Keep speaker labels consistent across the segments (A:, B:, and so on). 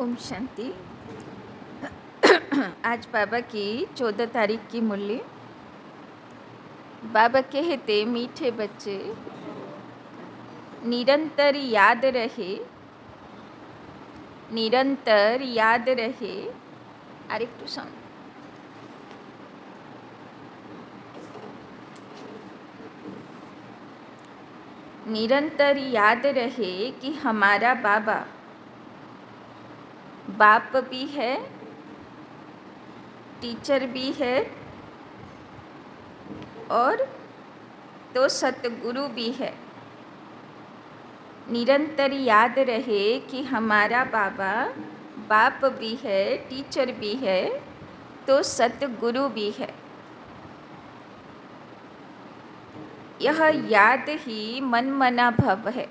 A: ओम शांति। आज बाबा की 14 तारीख की मुरली। बाबा कहते मीठे बच्चे निरंतर याद रहे, निरंतर याद रहे। आरेकटू साउंड। निरंतर याद रहे कि हमारा बाबा बाप भी है, टीचर भी है और तो सतगुरु भी है। निरंतर याद रहे कि हमारा बाबा बाप भी है, टीचर भी है, तो सतगुरु भी है। यह याद ही मनमना भव है।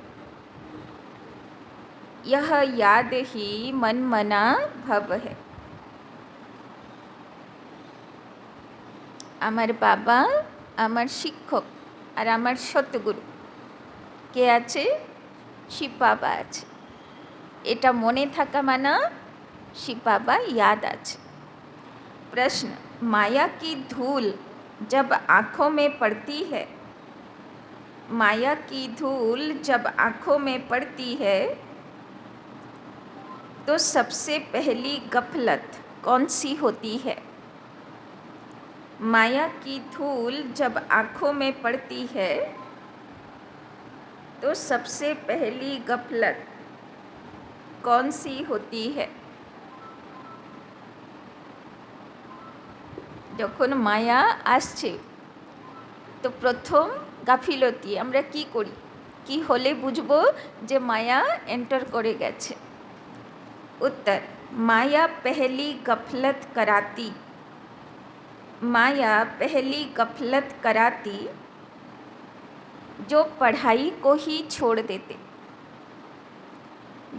A: यह याद ही मनमना भव है। आमार बाबा आमार शिक्षक और आमार सतगुरु के आछे? शिव बाबा आछे। एटा मने थाका माना शिव बाबा याद आछे। प्रश्न, माया की धूल जब आँखों में पड़ती है, माया की धूल जब आँखों में पड़ती है तो सबसे पहली गफलत कौन सी होती है? माया की धूल जब आँखों में पड़ती है तो सबसे पहली गफलत कौन सी होती है? যখন মায়া আসছে তো প্রথম গাফিলতি আমরা কি করি, কি হলে বুঝবো যে মায়া এন্টার করে গেছে? उत्तर, माया पहली गफलत कराती। माया पहली गफलत कराती जो पढ़ाई को ही छोड़ देते,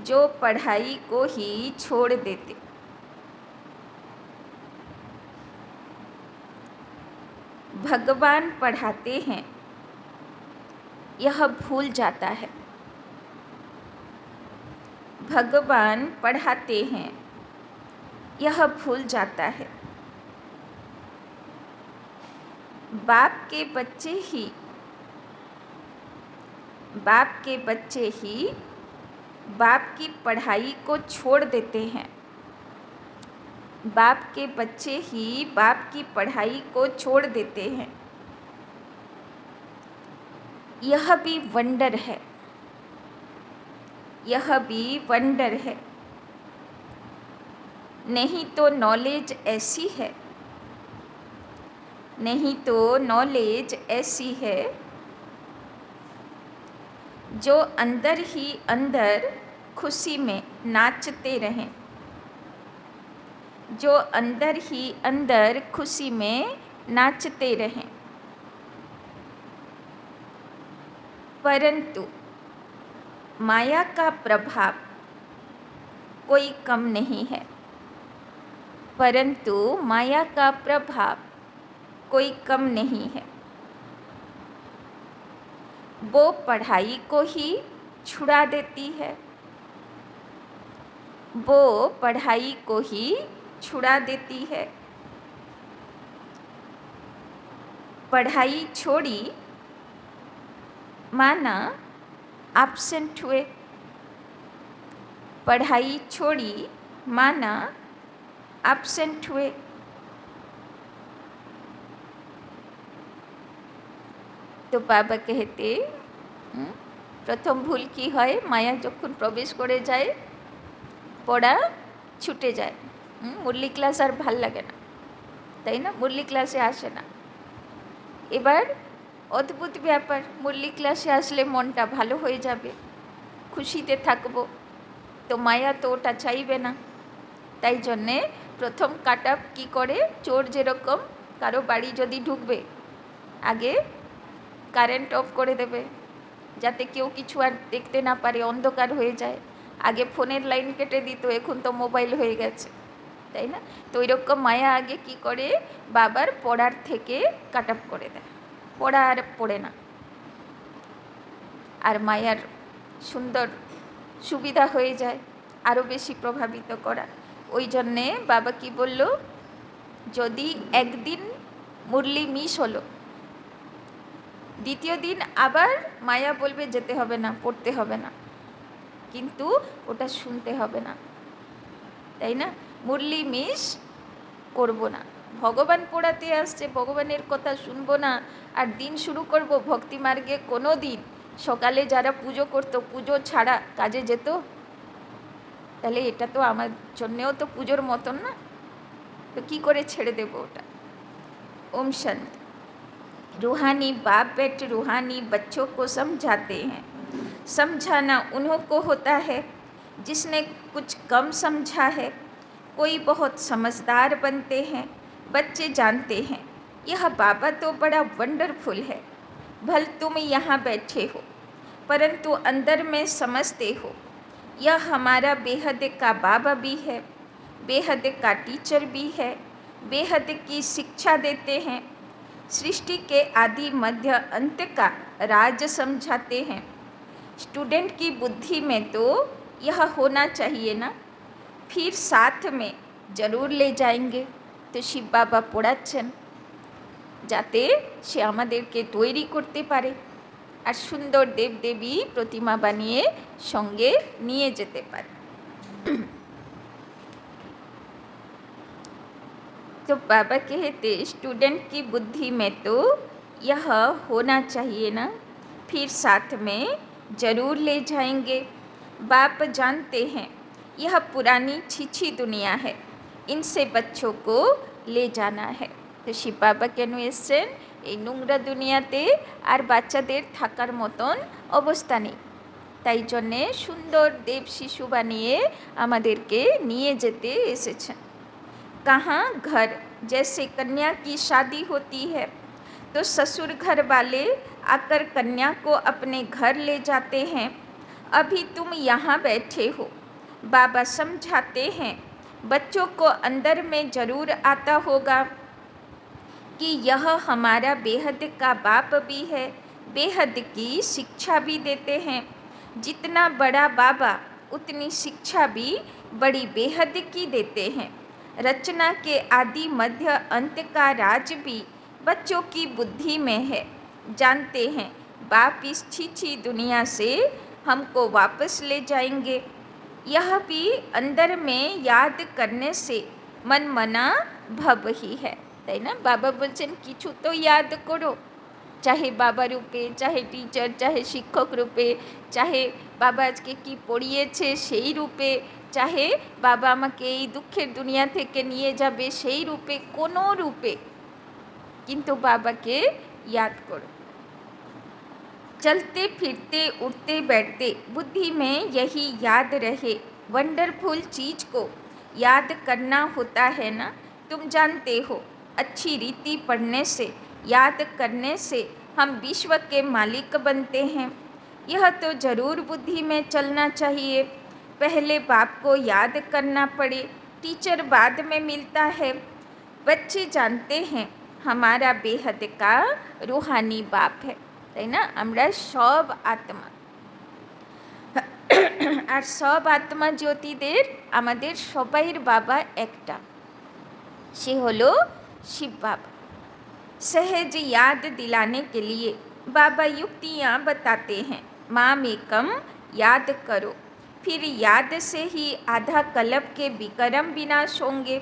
A: जो पढ़ाई को ही छोड़ देते। भगवान पढ़ाते हैं यह भूल जाता है। भगवान पढ़ाते हैं यह भूल जाता है। बाप के बच्चे ही बाप की पढ़ाई को छोड़ देते हैं। बाप के बच्चे ही बाप की पढ़ाई को छोड़ देते हैं। यह भी वंडर है, यह भी वंडर है। नहीं तो नॉलेज ऐसी है, नहीं तो नॉलेज ऐसी है जो अंदर ही अंदर खुशी में नाचते रहें, जो अंदर ही अंदर खुशी में नाचते रहें। परंतु माया का प्रभाव कोई कम नहीं है, परंतु माया का प्रभाव कोई कम नहीं है। वो पढ़ाई को ही छुड़ा देती है, वो पढ़ाई को ही छुड़ा देती है। पढ़ाई छोड़ी माना एब्सेंट हुए, पढ़ाई छोड़ी माना एब्सेंट हुए। तो बाबा कहते प्रथम भूल की है, माया जखन प्रवेश करे जाए पढ़ा छूटे जाए। मुरली क्लास और भाल लागे ना, ताई ना, मुरली क्लासे आसे ना। एबार अद्भुत ব্যাপার, मुरली क्लासे आसले मनटा भालो हो जाबे, खुशीते थाकबो। तो माया तो ओटा चाइबे ना, ताई जन्ने प्रथम काटअप की करे, चोर जेरकम कारो बाड़ी जदि ढुकबे आगे कारेंट अफ करे देबे जाते केउ किछु आर देखते ना पारे, अंधकार हो जाए। आगे फोनेर लाइन केटे दित, एखन तो मोबाइल हो गेछे, ताई ना। तो ओइरकम माया आगे की करे, बाबार पढ़ार थेके काट अफ करे देय, पढ़ा आर पड़े ना। आर मायार सुंदर सुविधा हो जाए, আরও বেশি প্রভাবিত করা। ওই জন্যে বাবা কি বলল, যদি একদিন মুরলি মিস হলো, দ্বিতীয় দিন আবার মায়া বলবে যেতে হবে না, পড়তে হবে না, কিন্তু ওটা শুনতে হবে না, তাই না? মুরলি মিস করব না, ভগবান পড়াতে আসছে, ভগবানের কথা শুনবো না, আর দিন শুরু করব ভক্তি মার্গে। কোনো দিন সকালে যারা পুজো করতো, পুজো ছাড়া কাজে যেত, তাহলে এটা তো আমার জন্যেও তো পুজোর মতন না, তো কী করে ছেড়ে দেব ওটা। ओम शांति। रूहानी बाप बेटे रूहानी बच्चों को समझाते हैं। समझाना उन्हों को होता है जिसने कुछ कम समझा है। कोई बहुत समझदार बनते हैं, बच्चे जानते हैं यह बाबा तो बड़ा वंडरफुल है। भल तुम यहाँ बैठे हो, परंतु अंदर में समझते हो यह हमारा बेहद का बाबा भी है, बेहद का टीचर भी है, बेहद की शिक्षा देते हैं, सृष्टि के आदि मध्य अंत का राज समझाते हैं। स्टूडेंट की बुद्धि में तो यह होना चाहिए ना, फिर साथ में जरूर ले जाएंगे। तो शिव बाबा পড়াচ্ছেন যাতে সে আমাদেরকে তৈরি করতে পারে আর সুন্দর দেবদেবী প্রতিমা বানিয়ে সঙ্গে নিয়ে যেতে পারে। तो बाबा कहते स्टूडेंट की बुद्धि में तो यह होना चाहिए ना, फिर साथ में ज़रूर ले जाएंगे। बाप जानते हैं यह पुरानी छिछी दुनिया है, इनसे बच्चों को ले जाना है। तो शिव बाबा কেন এসছেন? এই নোংরা দুনিয়াতে আর বাচ্চাদের থাকার মতন অবস্থা নেই, তাই জন্যে সুন্দর দেব শিশু বানিয়ে আমাদেরকে নিয়ে যেতে এসেছেন। कहाँ घर जैसे कन्या की शादी होती है तो ससुर घर वाले आकर कन्या को अपने घर ले जाते हैं। अभी तुम यहाँ बैठे हो, बाबा समझाते हैं बच्चों को अंदर में ज़रूर आता होगा कि यह हमारा बेहद का बाप भी है, बेहद की शिक्षा भी देते हैं। जितना बड़ा बाबा उतनी शिक्षा भी बड़ी बेहद की देते हैं। रचना के आदि मध्य अंत का राज भी बच्चों की बुद्धि में है। जानते हैं बाप इस छिछी दुनिया से हमको वापस ले जाएंगे। यह भी अंदर में याद करने से मन मना भव ही है, তাই না? বাবা বলছেন কিছু তো याद करो, चाहे बाबा रूपे, चाहे टीचर, चाहे शिक्षक रूपे, चाहे बाबा আজকে কি পড়িয়েছে সেই রূপে, চাহে বাবা আমাকে এই দুঃখের দুনিয়া থেকে নিয়ে যাবে সেই রূপে, কোনো রূপে, কিন্তু বাবাকে याद करो। चलते फिरते उठते बैठते बुद्धि में यही याद रहे। वंडरफुल चीज़ को याद करना होता है ना। तुम जानते हो अच्छी रीति पढ़ने से, याद करने से हम विश्व के मालिक बनते हैं। यह तो ज़रूर बुद्धि में चलना चाहिए। पहले बाप को याद करना पड़े, टीचर बाद में मिलता है। बच्चे जानते हैं हमारा बेहद का रूहानी बाप है, তাই না? আমরা সব আত্মা, আর সব আত্মা জ্যোতিদের আমাদের সবাইয়ের বাবা একটা, সে হলো শিব বাবা। सहज याद दिलाने के लिए बाबा युक्तियाँ बताते हैं। माम एकम याद करो, फिर याद से ही आधा कल्प के विक्रम विनाश होंगे।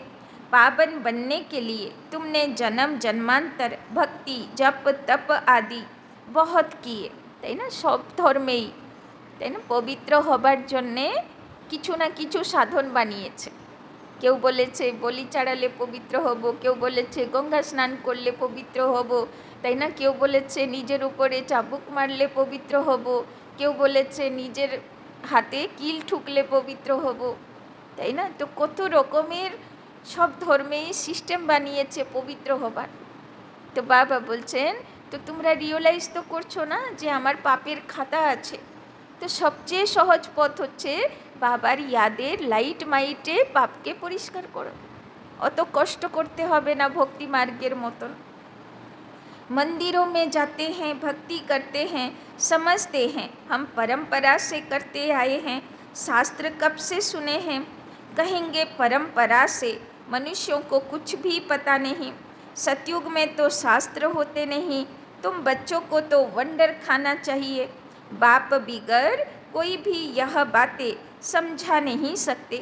A: पावन बनने के लिए तुमने जन्म जन्मांतर भक्ति जप तप आदि बहुत किए, তাই না? সব ধর্মেই, তাই না, পবিত্র হবার জন্যে কিছু না কিছু সাধন বানিয়েছে। কেউ বলেছে বলি চাড়ালে পবিত্র হব, কেউ বলেছে গঙ্গা স্নান করলে পবিত্র হব, তাই না? কেউ বলেছে নিজের উপরে চাবুক মারলে পবিত্র হব, কেউ বলেছে নিজের হাতে কিল ঠুকলে পবিত্র হব, তাই না? তো কত রকমের সব ধর্মেই সিস্টেম বানিয়েছে পবিত্র হবার। তো বাবা বলছেন তো তোমরা রিয়েলাইজ তো করছো না যে আমার পাপের খাতা আছে। তো সবচেয়ে সহজ পথ হচ্ছে বাবার ইয়াদের লাইট মাইটে পাপকে পরিষ্কার করো, অত কষ্ট করতে হবে না ভক্তি মার্গের মতন। मंदिरों में जाते हैं, भक्ति करते हैं, समझते हैं हम परंपरा से करते आए हैं, शास्त्र कब से सुने हैं, कहेंगे परंपरा से, मनुष्यों को कुछ भी पता नहीं। सतयुग में तो शास्त्र होते नहीं, तुम बच्चों को तो वंडर खाना चाहिए। बाप बिगर कोई भी यह बातें समझा नहीं सकते।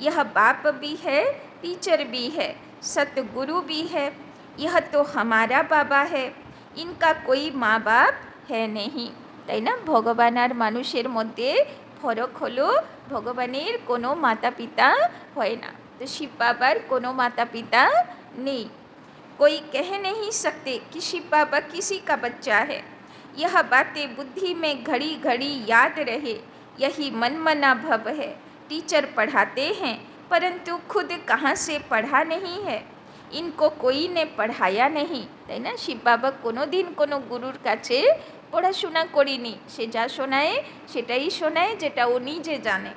A: यह बाप भी है, टीचर भी है, सतगुरु भी है। यह तो हमारा बाबा है, इनका कोई माँ बाप है नहीं। তাই না? ভগবান আর মানুষের মধ্যে ফরক হলো ভগবানের কোনো মাতা পিতা হয় না, তো শিব বাবার কোনো মাতা পিতা নেই। कोई कह नहीं सकते कि शिव बाबा किसी का बच्चा है। यह बातें बुद्धि में घड़ी घड़ी याद रहे, यही मनमना भव है। टीचर पढ़ाते हैं परंतु खुद कहाँ से पढ़ा नहीं है, इनको कोई ने पढ़ाया नहीं। তাই না? শিব বাবা কোনো দিন কোনো গুরুর কাছে পড়াশোনা করিনি, সে যা শোনায় সেটাই শোনায় যেটা ও নিজে জানে।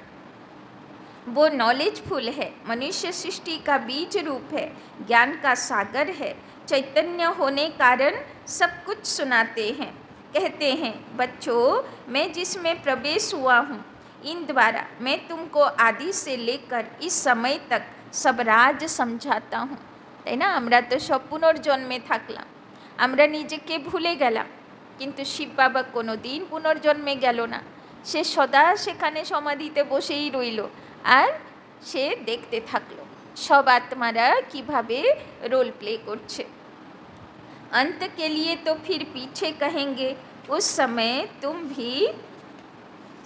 A: वो नॉलेजफुल है, मनुष्य सृष्टि का बीज रूप है, ज्ञान का सागर है। चैतन्य होने कारण सब कुछ सुनाते हैं। कहते हैं बच्चों, मैं जिसमें प्रवेश हुआ हूँ, इन द्वारा मैं तुमको आदि से लेकर इस समय तक सब राज समझाता हूँ। তাই না? আমরা তো সব পুনর্জন্মে থাকলাম, আমরা নিজেকে ভুলে গেলাম, কিন্তু শিব বাবা কোনো দিন পুনর্জন্মে গেল না। সে সদা সেখানে সমাধিতে বসেই রইল আর সে দেখতে থাকলো সব আত্মারা কিভাবে रोल प्ले করছে। अंत के लिए तो फिर पीछे कहेंगे, उस समय तुम भी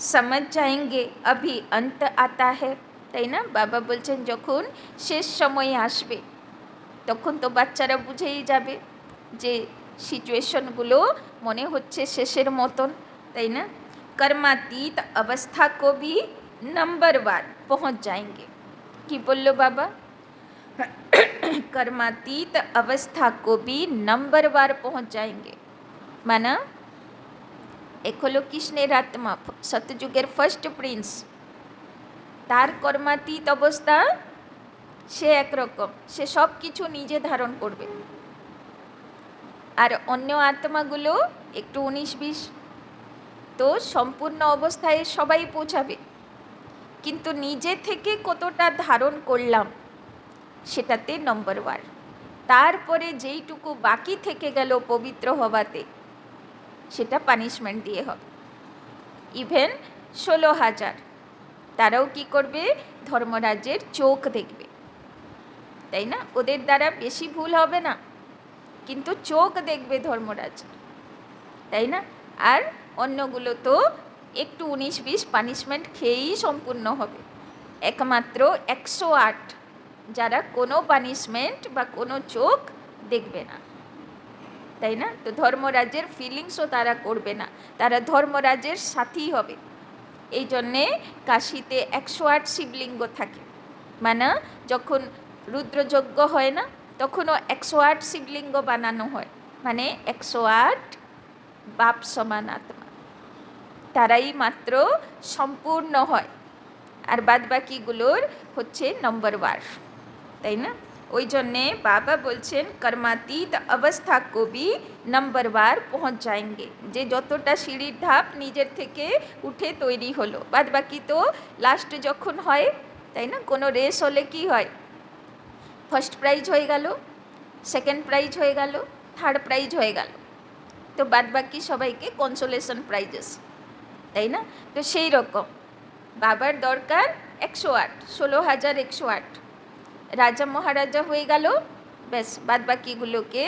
A: समझ जाएंगे, अभी अंत आता है। তাই না? বাবা বলছেন যখন শেষ সময় আসবে তখন তো বাচ্চারা বুঝেই যাবে যে সিচুয়েশনগুলো মনে হচ্ছে শেষের মতন। তাই না? कर्मातीत अवस्था को भी नंबरवार पहुंच जाएंगे। कि बोलो बाबा? कर्मातीत अवस्था को भी नंबरवार पहुंच जाएंगे। माना एक हलो कृष्णेर आत्मा, सतयुगेर फार्स्ट प्रिंस, तार कर्मातीत अवस्था से एक रकम, से सब किछु निजे धारण करबे, और अन्य आत्मागुलो एकटू 19-20, तो सम्पूर्ण अवस्थाय सबाई पौঁছাবে, किन्तु निजे थेके कतटा धारण करलाम सेटाते नम्बरवार। तारपरे जेइटुकु बाकी थेके गेल पवित्र हवाते सेटा पानिशमेंट दिए हबे। इभेन 16,000 ताराओ कि करबे, धर्मराजेर चोख देखबे। ताई ना? ओदेर द्वारा बेशी भूल हबे ना, किन्तु चोख देखबे धर्मराज। ताई ना? और अन्यगुलो तो एकटू 19-20 पानिशमेंट खेयेई सम्पूर्ण हबे। एकमात्र 108 যারা কোনো পানিশমেন্ট বা কোনো চোখ দেখবে না। তাই না? তো ধর্মরাজের ফিলিংসও তারা করবে না, তারা ধর্মরাজের সাথী হবে। এই জন্যে কাশিতে 108 শিবলিঙ্গ থাকে। মানে যখন রুদ্রযজ্ঞ হয় না তখনও 108 শিবলিঙ্গ বানানো হয়, মানে 108 বাপ সমান আত্মা, তারাই মাত্র সম্পূর্ণ হয়, আর বাদবাকিগুলোর হচ্ছে নম্বরওয়ার। তাই না? ওই জন্যে বাবা বলছেন কর্মাতীত অবস্থা को भी নম্বরওয়ার পৌঁছ जाएंगे। যে যতটা সিঁড়ির ধাপ নিজের থেকে উঠে তৈরি হলো, বাদবাকি তো লাস্ট যখন হয়, তাই না? কোনো রেস হলে কি হয়, ফার্স্ট প্রাইজ হয়ে গেল, সেকেন্ড প্রাইজ হয়ে গেল, থার্ড প্রাইজ হয়ে গেল, তো বাদবাকি সবাইকে কনসোলেশন প্রাইজেস। তাই না? তো সেই রকম বাবার দরকার 108, 16,108 রাজা মহারাজা হয়ে গেল, ব্যাস বাদবাকিগুলোকে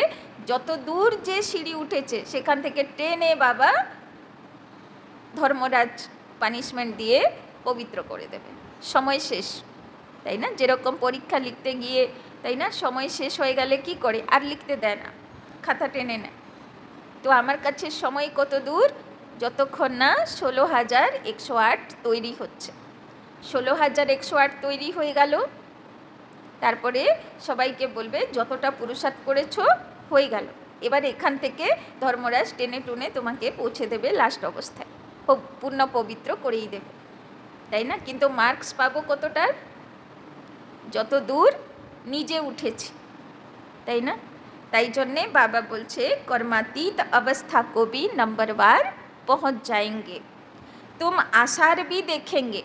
A: যত দূর যে সিঁড়ি উঠেছে সেখান থেকে টেনে বাবা ধর্মরাজ পানিশমেন্ট দিয়ে পবিত্র করে দেবে। সময় শেষ, তাই না? যেরকম পরীক্ষা লিখতে গিয়ে, তাই না, সময় শেষ হয়ে গেলে কি করে, আর লিখতে দেয় না, খাতা টেনে নেয়। তো আমার কাছে সময় কত দূর, যতক্ষণ না 16,108 তৈরি হচ্ছে। 16,108 তৈরি হয়ে গেল, তারপরে সবাইকে বলবে যতটা পুরুষার্থ করেছো হয়ে গেল, এবার এখান থেকে ধর্মরাজ টেনে টুনে তোমাকে পৌঁছে দেবে লাস্ট অবস্থায়, পূর্ণ পবিত্র করেই দেবে। তাই না? কিন্তু মার্কস পাবো কতটার, যত দূর নিজে উঠেছি। তাই না? তাই জন্যে বাবা বলছে कर्मातीत अवस्था को भी नंबरवार पहुंच जाएंगे। तुम आसार भी देखेंगे,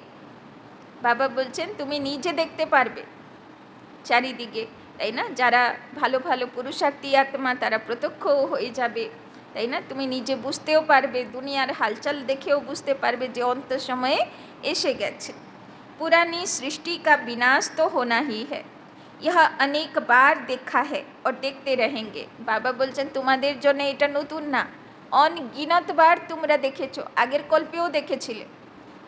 A: বাবা বলছেন তুমি নিজে দেখতে পারবে চারিদিকে, তাই না? যারা ভালো ভালো পুরুষার্থী আত্মা তারা প্রত্যক্ষও হয়ে যাবে, তাই না? তুমি নিজে বুঝতেও পারবে, দুনিয়ার হালচাল দেখেও বুঝতে পারবে যে অন্ত সময়ে এসে গেছে। पुरानी सृष्टि का विनाश तो होना ही है, यह अनेक बार देखा है और देखते रहेंगे। বাবা বলছেন তোমাদের জন্য এটা নতুন না, অনগিনত বার তোমরা দেখেছো, আগের কল্পেও দেখেছিলে,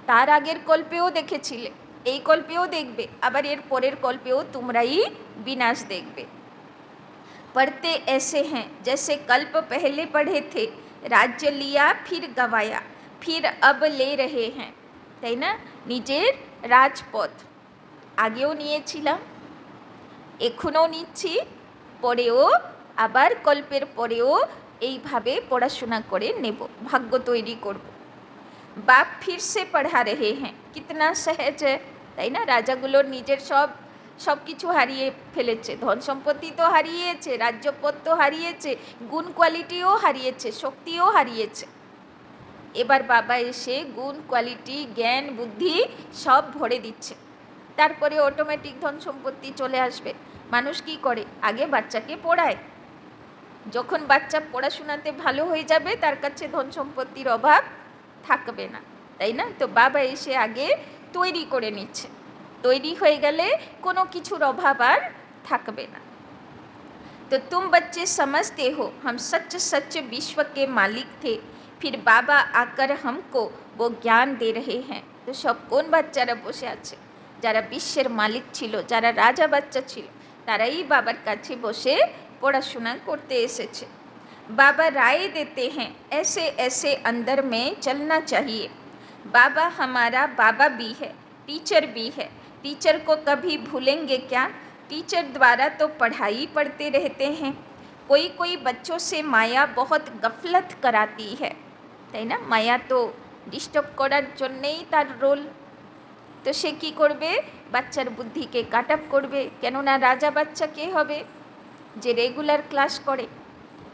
A: তার আগের কল্পেও দেখেছিলে, এই কল্পেও দেখবে, আবার এর পরের কল্পেও তোমরাই বিনাশ দেখবে। पढ़ते ऐसे हैं जैसे कल्प पहले पढ़े थे, राज्य लिया फिर गवाया, फिर अब ले रहे हैं, তাই না? নিজের রাজপথ আগেও নিয়েছিলাম, এখনও নিচ্ছি, পরেও আবার কল্পের পরেও এইভাবে পড়াশোনা করে নেব, ভাগ্য তৈরি করব। বাপ ফির সে পড়া রহে হ্যাঁ, কিতনা সহজ, তাই না? রাজাগুলোর নিজের সব কিছু হারিয়ে ফেলেছে, ধন সম্পত্তি তো হারিয়েছে, রাজ্যপদ তো হারিয়েছে, গুণ কোয়ালিটিও হারিয়েছে, শক্তিও হারিয়েছে। এবার বাবা এসে গুণ কোয়ালিটি জ্ঞান বুদ্ধি সব ভরে দিচ্ছে, তারপরে অটোমেটিক ধন সম্পত্তি চলে আসবে। মানুষ কি করে, আগে বাচ্চাকে পড়ায়, যখন বাচ্চা পড়াশোনাতে ভালো হয়ে যাবে তার কাছে ধন সম্পত্তির অভাব থাকবে না, তাই না? তো বাবা এসে আগে তৈরি করে নিচ্ছে, তৈরি হয়ে গেলে কোনো কিছুর অভাব আর থাকবে না। तो तुम बच्चे समझते हो हम सच सच विश्व के मालिक थे, फिर बाबा आकर हमको वो ज्ञान दे रहे हैं। तो সব কোন বাচ্চারা বসে আছে, যারা বিশ্বের মালিক ছিল, যারা রাজা বাচ্চা ছিল, তারাই বাবার কাছে বসে পড়াশোনা করতে এসেছে। बाबा राय देते हैं ऐसे ऐसे अंदर में चलना चाहिए। बाबा हमारा बाबा भी है, टीचर भी है, टीचर को कभी भूलेंगे क्या? टीचर द्वारा तो पढ़ाई पढ़ते रहते हैं। कोई कोई बच्चों से माया बहुत गफलत कराती है, তাই না? মায়া তো ডিস্টার্ব করার জন্যেই তার রোল। তো সে কী করবে, বাচ্চার বুদ্ধিকে কাট আপ করবে। কেননা রাজা বাচ্চা কে হবে, যে রেগুলার ক্লাস করে,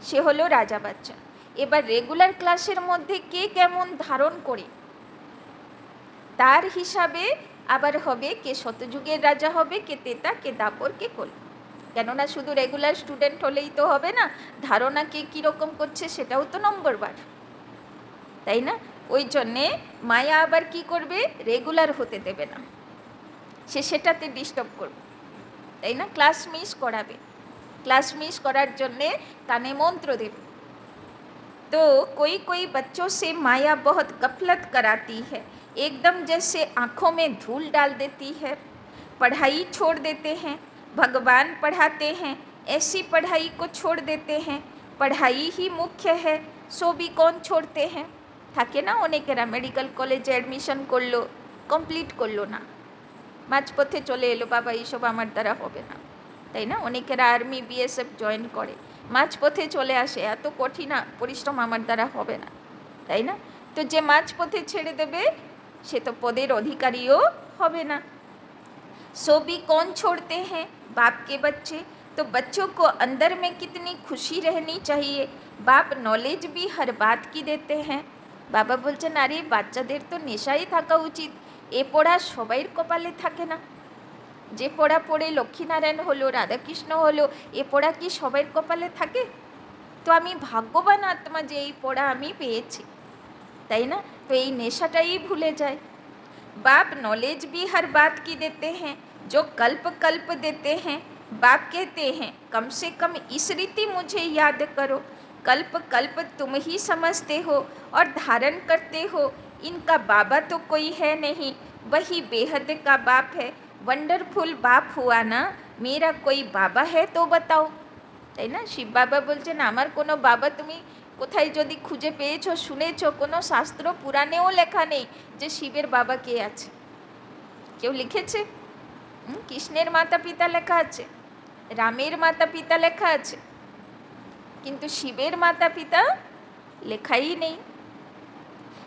A: সে হলো রাজা বাচ্চা। এবার রেগুলার ক্লাসের মধ্যে কে কেমন ধারণ করে তার হিসাবে আবার হবে কে শতযুগের রাজা হবে, কে তেতা, কে দাপর, কে কল। কেননা শুধু রেগুলার স্টুডেন্ট হলেই তো হবে না, ধারণা কে কীরকম করছে সেটাও তো নম্বরবার, তাই না? ওই জন্যে মায়া আবার কি করবে, রেগুলার হতে দেবে না, সে সেটাতে ডিস্টার্ব করবে, তাই না? ক্লাস মিস করাবে, ক্লাস মিস করার জন্যে কানে মন্ত্র দেবে। तो कोई कोई बच्चों से माया बहुत गफलत कराती है, एकदम जैसे आँखों में धूल डाल देती है। पढ़ाई छोड़ देते हैं, भगवान पढ़ाते हैं, ऐसी पढ़ाई को छोड़ देते हैं। पढ़ाई ही मुख्य है, सो भी कौन छोड़ते हैं। থাকে না অনেকেরা মেডিকেল কলেজে অ্যাডমিশন করলো, কমপ্লিট করলো না, মাঝপথে চলে এলো, বাবা এইসব আমার দ্বারা হবে না, তাই না? অনেকেরা আর্মি বিএসএফ জয়েন করে, মাঝপথে চলে আসে, এত কঠিন পরিশ্রম আমার দ্বারা হবে না, তাই না? তো যে মাঝপথে ছেড়ে দেবে সে তো পদের অধিকারীও হবে না। सो भी कौन छोड़ते हैं, बाप के बच्चे। तो बच्चों को अंदर में कितनी खुशी रहनी चाहिए, बाप नॉलेज भी हर बात की देते हैं। বাবা বলছেন আরে বাচ্চাদের তো নেশাই থাকা উচিত, এ পড়া সবাইয়ের কপালে থাকে না। যে পড়া পড়ে লক্ষ্মীনারায়ণ হলো, রাধাকৃষ্ণ হলো, এ পড়া কি সবাইয়ের কপালে থাকে? তো আমি ভাগ্যবান আত্মা যে এই পড়া আমি পেয়েছি, তাই না? তো এই নেশাটাই ভুলে যায়। बाप नॉलेज भी हर बात की देते हैं, जो कल्प कल्प देते हैं। बाप कहते हैं कम से कम इस रीति मुझे याद करो, कल्प कल्प तुम ही समझते हो और धारण करते हो। इनका बाबा तो कोई है नहीं, वही बेहद का बाप है। वंडरफुल बाप हुआ ना, मेरा कोई बाबा है तो बताओ, তাই না? শিব বাবা বলছেন আমার কোনো বাবা তুমি কোথায় যদি খুঁজে পেয়েছো, শুনেছো, কোনো শাস্ত্র পুরাণেও লেখা নেই যে শিবের বাবা কে আছে। কেউ লিখেছে? কৃষ্ণের মাতা পিতা লেখা আছে, রামের মাতা পিতা লেখা আছে, কিন্তু শিবের মাতা পিতা লেখাই নেই।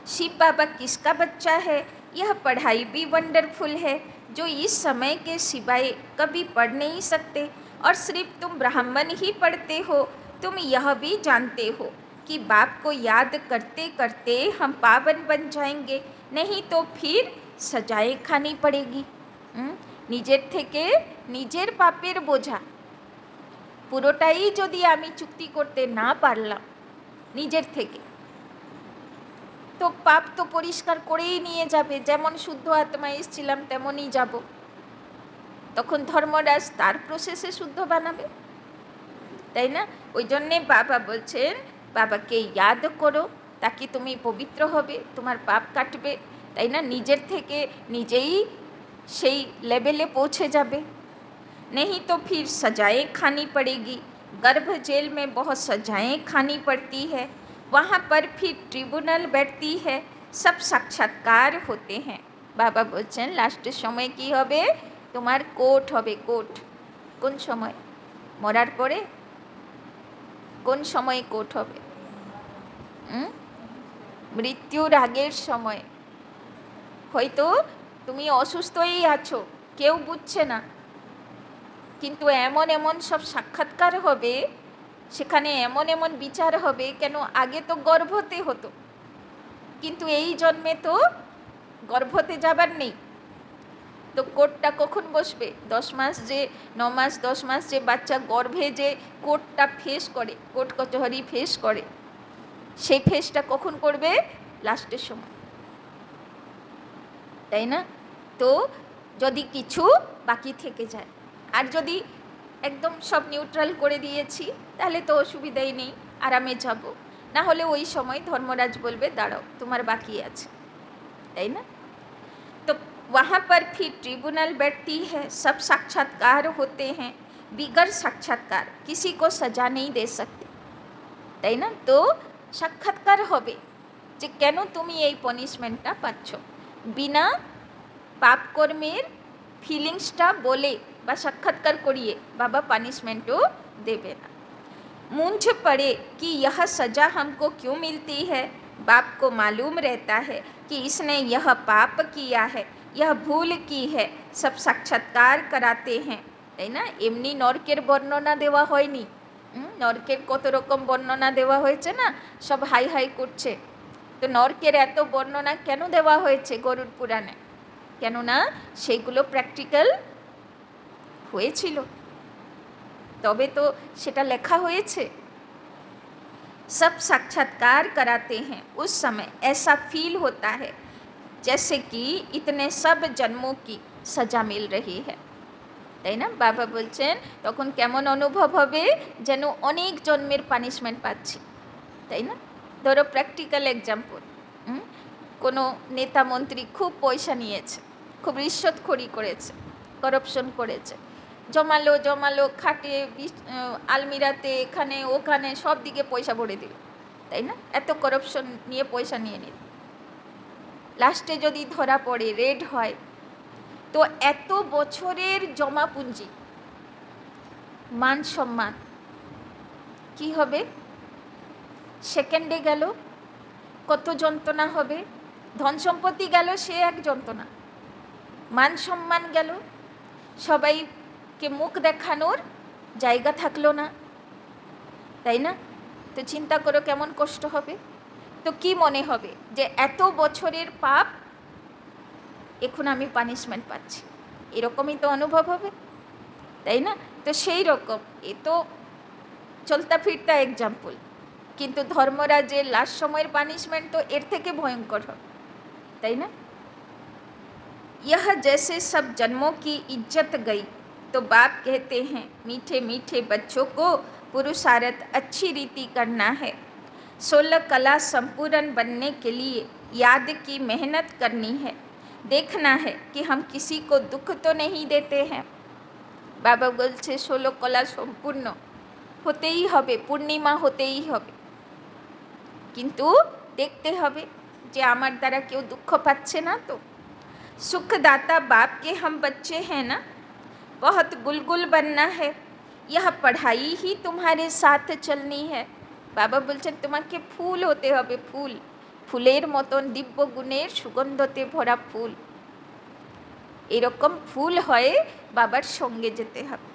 A: शिव बाबा किसका बच्चा है, यह पढ़ाई भी वंडरफुल है, जो इस समय के सिवाय कभी पढ़ नहीं सकते। और सिर्फ तुम ब्राह्मण ही पढ़ते हो, तुम यह भी जानते हो कि बाप को याद करते करते हम पावन बन जाएंगे, नहीं तो फिर सजाएं खानी पड़ेगी। নিজের থেকে নিজের পাপের বোঝা পুরোটাই যদি আমি চুক্তি করতে না পারলাম নিজের থেকে, তো পাপ তো পরিষ্কার করেই নিয়ে যাবে। যেমন শুদ্ধ আত্মা এসেছিলাম তেমনই যাব। তখন ধর্মরাজ তার প্রসেসে শুদ্ধ বানাবে, তাই না? ওই জন্যে বাবা বলছেন বাবাকে ইয়াদ করো, তাকে তুমি পবিত্র হবে, তোমার পাপ কাটবে, তাই না? নিজের থেকে নিজেই সেই লেভেলে পৌঁছে যাবে। नहीं तो फिर सजाएं खानी पड़ेगी। गर्भ जेल में बहुत सजाएं खानी पड़ती है, वहाँ पर फिर ट्रिब्यूनल बैठती है, सब साक्षात्कार होते हैं। बाबा बोलছেন লাস্টের সময় কি হবে? তোমার কোর্ট হবে। কোর্ট কোন সময়? মরার পরে? কোন সময় কোর্ট হবে? মৃত্যুর আগের সময়। হয়তো তুমি অসুস্থই আছো, কেউ বুঝছে না, কিন্তু এমন এমন সব সাক্ষাৎকার হবে, সেখানে এমন এমন বিচার হবে। কেন? আগে তো গর্ভতে হতো, কিন্তু এই জন্মে তো গর্ভতে যাবার নেই। তো কোর্টটা কখন বসবে? 10 মাস যে 9 মাস 10 মাস যে বাচ্চা গর্ভে যে কোর্টটা ফেস করে, কোর্ট কচহরি ফেস করে, সেই ফেসটা কখন করবে? লাস্টের সময়, তাই না? তো যদি কিছু বাকি থেকে যায়, আর যদি একদম সব নিউট্রাল করে দিয়েছি, তাহলে তো অসুবিধাই নেই, আরামে যাব। না হলে ওই সময় ধর্মরাজ বলবে দাঁড়াও, তোমার বাকি আছে, তাই না? तो वहाँ पर फिर ट्रिब्यूनल बैठती है, सब साक्षात्कार होते हैं, बिगर साक्षात्कार किसी को सजा नहीं दे सकते, তাই না? তো সাক্ষাৎকার হবে যে কেন তুমি এই পানিশমেন্টটা পাচ্ছ। বিনা পাপ কর্মের ফিলিংসটা বলে বা সাক্ষাৎকার করিয়ে বাবা পানিশমেন্টও দেবে না। मूंझ पड़े कि यह सज़ा हमको क्यों मिलती है, बाप को मालूम रहता है कि इसने यह पाप किया है, यह भूल की है, सब साक्षात्कार कराते हैं, তাই না? এমনি নরকের বর্ণনা দেওয়া হয়নি। নরকের কত রকম বর্ণনা দেওয়া হয়েছে না, সব হাই হাই করছে। তো নরকের এত বর্ণনা কেন দেওয়া হয়েছে গরুড় পুরাণে? কেননা সেইগুলো প্র্যাকটিক্যাল হয়েছিল, তবে তো সেটা লেখা হয়েছে। सब साक्षात्कार कराते हैं, उस समय ऐसा फील होता है जैसे कि इतने सब जन्मों की सजा मिल रही है, তাই না? বাবা বলছেন তখন কেমন অনুভব হবে? যেন অনেক জন্মের পানিশমেন্ট পাচ্ছি, তাই না? ধরো প্র্যাকটিক্যাল এক্সাম্পল, কোনো নেতা মন্ত্রী খুব পয়সা নিয়েছে, খুব রিশ্বতখোরি করেছে, করাপশন করেছে, জমালো জমালো খাটে আলমিরাতে এখানে ওখানে সব দিকে পয়সা ভরে দিল, তাই না? এত করাপশন নিয়ে পয়সা নিয়ে নিল। লাস্টে যদি ধরা পড়ে, রেড হয়, তো এত বছরের জমা পুঁজি, মান সম্মান কি হবে? সেকেন্ডে গেল। কত যন্ত্রণা হবে? ধন সম্পত্তি গেল, সে এক যন্ত্রণা, মান সম্মান গেল, সবাইকে মুখ দেখানোর জায়গা থাকলো না, তাই না? তো চিন্তা করো কেমন কষ্ট হবে। তো কি মনে হবে যে এত বছরের পাপ এখন আমি পানিশমেন্ট পাচ্ছি, এরকমই তো অনুভব হবে, তাই না? তো সেই রকম, এ তো চলতা ফিরতা এক্সাম্পল, কিন্তু ধর্মরাজের লাস্ট সময়ের পানিশমেন্ট তো এর থেকে ভয়ঙ্কর হবে, তাই না? यह जैसे सब जन्मों की इज्जत गई, तो बाप कहते हैं मीठे मीठे बच्चों को पुरुषार्थ अच्छी रीति करना है, 16 कला संपूर्ण बनने के लिए याद की मेहनत करनी है, देखना है कि हम किसी को दुख तो नहीं देते हैं। बाबा बोलছে 16 कला সম্পূর্ণ হতেই হবে, পূর্ণিমা হতেই হবে, কিন্তু দেখতে হবে যে আমার দ্বারা কেউ দুঃখ পাচ্ছে না তো। सुखदाता बाप के हम बच्चे हैं ना, बहुत गुलगुल बनना है, यह पढ़ाई ही तुम्हारे साथ चलनी है। বাবা বলছেন তোমাকে ফুল হতে হবে, ফুল, ফুলের মতন দিব্য গুণের সুগন্ধতে ভরা ফুল, এরকম ফুল হয়ে বাবার সঙ্গে যেতে হবে।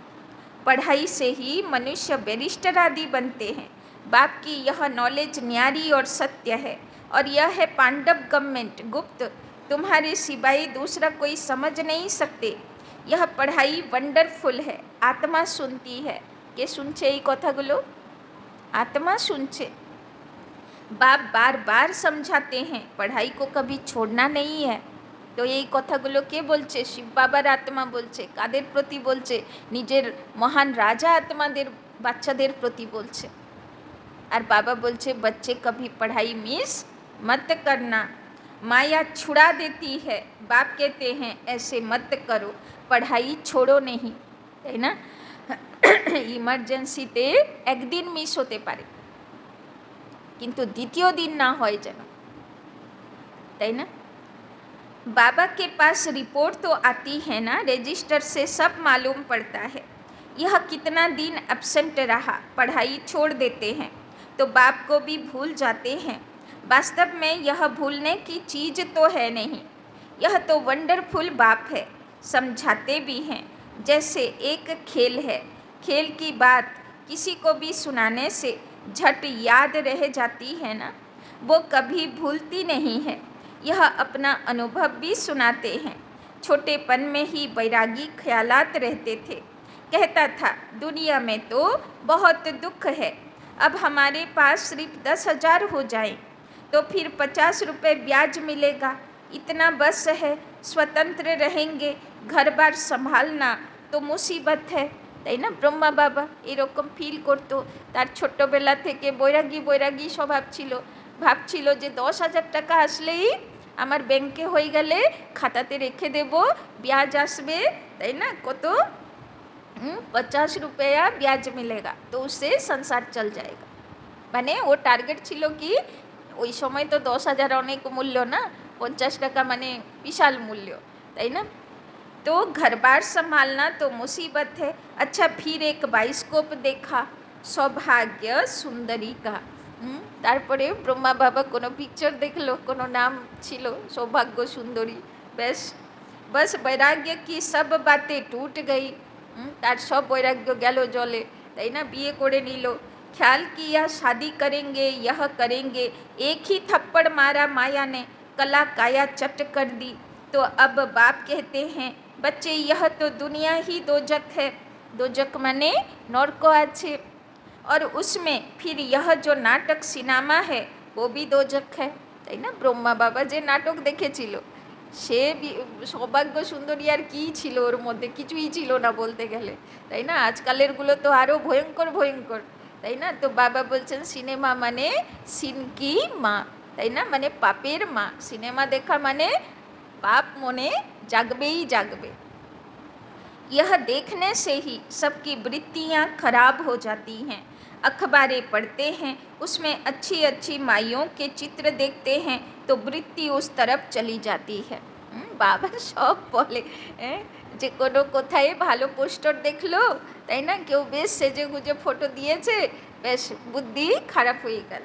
A: पढ़ाई से ही मनुष्य बैरिस्टर आदि बनते हैं, बाप की यह नॉलेज न्यारी और सत्य है, और यह है पांडव गवर्नमेंट गुप्त तुम्हारे सिवाय दूसरा कोई समझ नहीं सकते। यह पढ़ाई वंडरफुल है। आत्मा सुनती है। के सुनছে এই কথাগুলো? आत्मा सुनছে। बाप बार बार समझाते हैं पढ़ाई को कभी छोड़ना नहीं है। তো এই কথাগুলো কে বলছে? শিব বাবার আত্মা বলছে। কাদের প্রতি বলছে? নিজের মহান রাজা আত্মাদের বাচ্চাদের প্রতি বলছে। আর बाबा बोलছে बच्चे कभी पढ़ाई मिस मत करना, माया छुड़ा देती है। बाप कहते हैं ऐसे मत करो, पढ़ाई छोड़ो नहीं, है ना। इमरजेंसीते एक दिन मिस होते पारे किन्तु द्वितीय दिन ना होय जेन, ताई ना। बाबा के पास रिपोर्ट तो आती है ना, रजिस्टर से सब मालूम पड़ता है। यह कितना दिन एब्सेंट रहा, पढ़ाई छोड़ देते हैं तो बाप को भी भूल जाते हैं। वास्तव में यह भूलने की चीज़ तो है नहीं, यह तो वंडरफुल बाप है। समझाते भी हैं जैसे एक खेल है। खेल की बात किसी को भी सुनाने से झट याद रह जाती है ना, वो कभी भूलती नहीं है। यह अपना अनुभव भी सुनाते हैं। छोटेपन में ही वैरागी ख्यालात रहते थे। कहता था दुनिया में तो बहुत दुख है, अब हमारे पास सिर्फ 10,000 हो जाए तो फिर 50 रुपये ब्याज मिलेगा, इतना बस है, स्वतंत्र रहेंगे, घर बार संभालना तो मुसीबत है, তাই না। ব্রহ্মা বাবা এরকম ফিল করতো। তার ছোট্টবেলা থেকে বৈরাগী বৈরাগী স্বভাব ছিল। ভাবছিল যে 10,000 টাকা আসলেই আমার ব্যাংকে হয়ে গেলে খাতাতে রেখে দেব, ব্যাজ আসবে, তাই না। কত 50 रुपया ब्याज मिलेगा तो उससे संसार चल जाएगा। মানে ও টার্গেট ছিল কি, ওই সময় তো 10,000 অনেক মূল্য না, 50 টাকা মানে বিশাল মূল্য, তাই না। तो घर बार संभालना तो मुसीबत है। अच्छा फिर एक बाइस्कोप देखा, सौभाग्य सुंदरी का। তারপরে ব্রহ্মা বাবা কোনো পিকচার দেখলো, কোনো নাম ছিল সৌভাগ্য সুন্দরী। ব্যাস बस वैराग्य की सब बातें टूट गई। তার সব বৈরাগ্য গেল জলে, তাই না। বিয়ে করে নিল। ख्याल किया शादी करेंगे, यह करेंगे, एक ही थप्पड़ मारा माया ने, कला काया चट कर दी। तो अब बाप कहते हैं बच्चे यह तो दुनिया ही दोजक है। दोजक माने नरक আছে, और उसमें फिर यह जो नाटक सिनेमा है वो भी दोजक है, তাই না। ব্রহ্মা বাবা যে নাটক দেখেছিল সে সৌভাগ্য সুন্দরী আর কী ছিল ওর মধ্যে, কিছুই ছিল না বলতে গেলে, তাই না। আজকালেরগুলো তো আরও ভয়ঙ্কর ভয়ঙ্কর, তাই না। তো বাবা বলছেন সিনেমা মানে সিনকি মা, তাই না, মানে পাপের মা। সিনেমা দেখা মানে पाप मने जागबे ही जागबे। यह देखने से ही सबकी वृत्तियाँ खराब हो जाती हैं। अखबारें पढ़ते हैं, उसमें अच्छी अच्छी माइयों के चित्र देखते हैं तो वृत्ति उस तरफ चली जाती है। बाबा सब बोले যে কোনো কোথায় ভালো পোস্টার দেখলো, তাই না, কেউ বেশ সেজে গুজে ফটো দিয়েছে, বেশ বুদ্ধি খারাপ হয়ে গেল।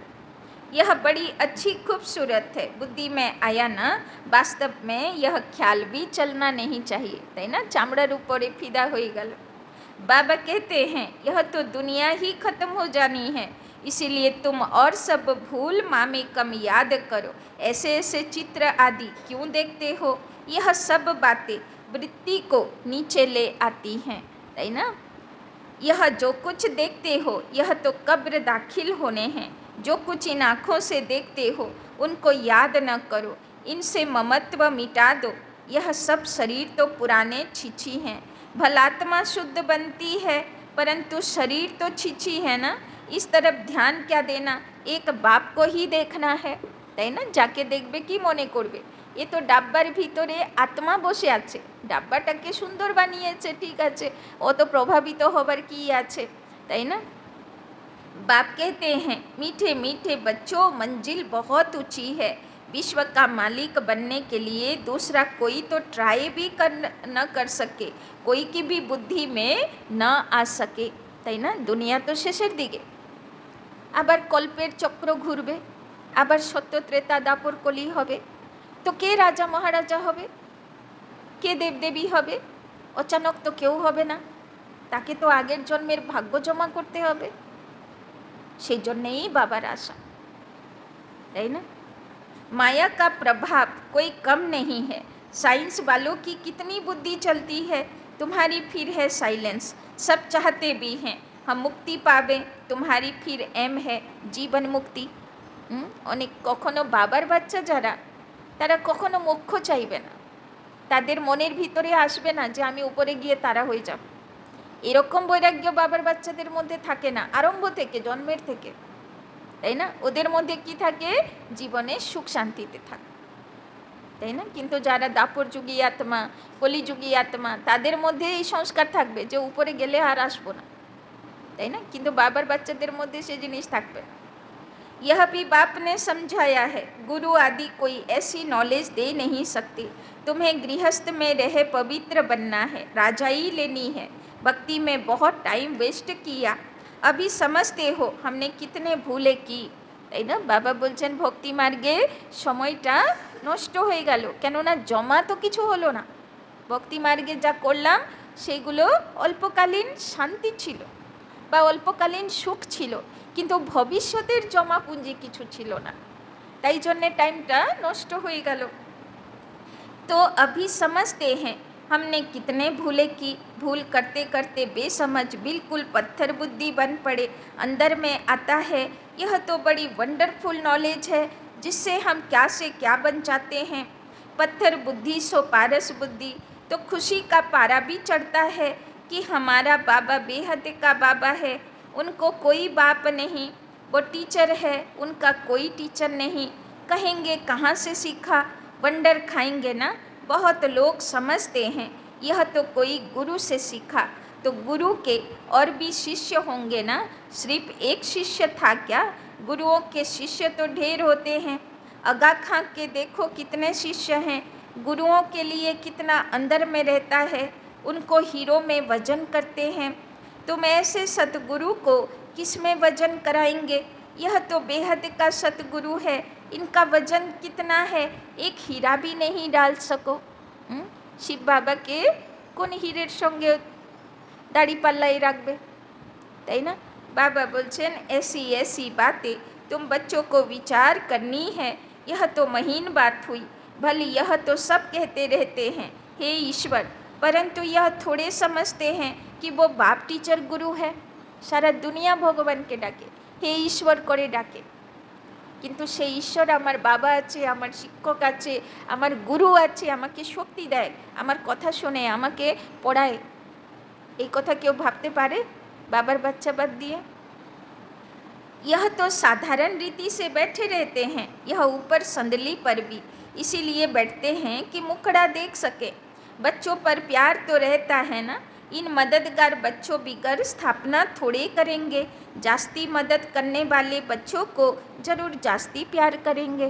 A: यह बड़ी अच्छी खूबसूरत है। बुद्धि में आया ना, वास्तव में यह ख्याल भी चलना नहीं चाहिए, ताई ना। चामड़ार ऊपर फिदा हो गल। बाबा कहते हैं यह तो दुनिया ही खत्म हो जानी है, इसीलिए तुम और सब भूल मामे कम याद करो। ऐसे ऐसे चित्र आदि क्यों देखते हो? यह सब बातें वृत्ति को नीचे ले आती हैं, ताई ना। यह जो कुछ देखते हो यह तो कब्र दाखिल होने हैं। जो कुछ इन आँखों से देखते हो उनको याद न करो, इनसे ममत्व मिटा दो। यह सब शरीर तो पुराने छिछी हैं। भलात्मा शुद्ध बनती है परंतु शरीर तो छिछी है ना। इस तरफ ध्यान क्या देना, एक बाप को ही देखना है, তাই না। যাকে দেখবে কি মনে করবে, এ তো ডাব্বার ভিতরে আত্মা বসে আছে, ডাব্বাটাকে সুন্দর বানিয়েছে, ঠিক আছে, ও তো প্রভাবিত হবার কি আছে, তাই না। बाप कहते हैं मीठे मीठे बच्चों, मंजिल बहुत ऊंची है। विश्व का मालिक बनने के लिए दूसरा कोई तो ट्राई भी न कर सके, कोई की भी बुद्धि में न आ सके, তাই না। দুনিয়া তো শেষের দিকে, আবার কল্পের চক্র ঘুরবে, আবার সত্য ত্রেতা দাপর কলি হবে। তো কে রাজা মহারাজা হবে, কে দেবদেবী হবে? অচানক তো কেউ হবে না, তাকে তো আগের জন্মের ভাগ্য জমা করতে হবে। সেই জন্যেই বাবার আশা, তাই না। माया का प्रभाव कोई कम नहीं है। साइंस वालों की कितनी बुद्धि चलती है, तुम्हारी फिर है साइलेंस। सब चाहते भी हैं हम मुक्ति पावे, तुम्हारी फिर एम है जीवन मुक्ति। অনেক কখনো বাবার বাচ্চা যারা, তারা কখনো মোক্ষ চাইবে না, তাদের মনের ভিতরে আসবে না যে আমি উপরে গিয়ে তারা হয়ে যাব। এরকম বৈরাগ্য বাবার বাচ্চাদের মধ্যে থাকে না আরম্ভ থেকে, জন্মের থেকে, তাই না? ওদের মধ্যে কি থাকে? জীবনে সুখ শান্তিতে থাকে, তাই না? কিন্তু যারা দাপর যুগী আত্মা, কলিযুগী আত্মা, তাদের মধ্যে এই সংস্কার থাকবে যে উপরে গেলে আর আসবো না, তাই না? কিন্তু বাবার বাচ্চাদের মধ্যে সে জিনিস থাকবে না। यह भी बाप ने समझाया है, गुरु आदि कोई ऐसी नॉलेज दे नहीं सकती। तुम्हें गृहस्थ में रहे पवित्र बनना है, राजाई लेनी है। भक्ति में बहुत टाइम वेस्ट किया, अभी समझते हो हमने कितने भूले की, তাই না? বাবা বলছেন ভক্তি মার্গে সময়টা নষ্ট হয়ে গেল, কেননা জমা তো কিছু হলো না। ভক্তি মার্গে যা করলাম সেগুলো অল্পকালীন শান্তি ছিল বা অল্পকালীন সুখ ছিল, কিন্তু ভবিষ্যতের জমা পুঁজি কিছু ছিল না, তাই জন্যে টাইমটা নষ্ট হয়ে গেল। तो अभी समझते हैं हमने कितने भूले की, भूल करते करते बेसमझ बिल्कुल पत्थर बुद्धि बन पड़े। अंदर में आता है यह तो बड़ी वंडरफुल नॉलेज है, जिससे हम क्या से क्या बन जाते हैं। पत्थर बुद्धि सो पारस बुद्धि, तो खुशी का पारा भी चढ़ता है कि हमारा बाबा बेहद का बाबा है। उनको कोई बाप नहीं, वो टीचर है, उनका कोई टीचर नहीं। कहेंगे कहाँ से सीखा, वंडर खाएंगे ना। बहुत लोग समझते हैं यह तो कोई गुरु से सीखा, तो गुरु के और भी शिष्य होंगे ना। सिर्फ एक शिष्य था क्या, गुरुओं के शिष्य तो ढेर होते हैं। आगा खां के देखो कितने शिष्य हैं, गुरुओं के लिए कितना अंदर में रहता है, उनको हीरो में वजन करते हैं। तुम ऐसे सतगुरु को किस में वजन कराएंगे, यह तो बेहद का सतगुरु है, इनका वजन कितना है, एक हीरा भी नहीं डाल सको। शिव बाबा के কোন হীরের সঙ্গে দাড়ি পাল্লাই রাখবে, তাই না? बाबा बोलছেন ऐसी ऐसी बातें तुम बच्चों को विचार करनी है, यह तो महीन बात हुई। भले यह तो सब कहते रहते हैं हे ईश्वर, परंतु यह थोड़े समझते हैं कि वो बाप टीचर गुरु है। सारा दुनिया भगवान के डाके हे ईश्वर करे डाके, কিন্তু সেই ঈশ্বর আমার বাবা আছে, আমার শিক্ষক আছে, আমার গুরু আছে, আমাকে শক্তি দেয়, আমার কথা শোনে, আমাকে পড়ায়। এই কথা কেউ ভাবতে পারে বাবার বাচ্চা বাদ দিয়ে? यह तो साधारण रीति से बैठे रहते हैं, यह ऊपर संदली पर भी इसीलिए बैठते हैं कि मुखड़ा देख सके। बच्चों पर प्यार तो रहता है ना, इन मददगार बच्चों बिगर स्थापना थोड़े करेंगे। जास्ती मदद करने वाले बच्चों को जरूर जास्ती प्यार करेंगे,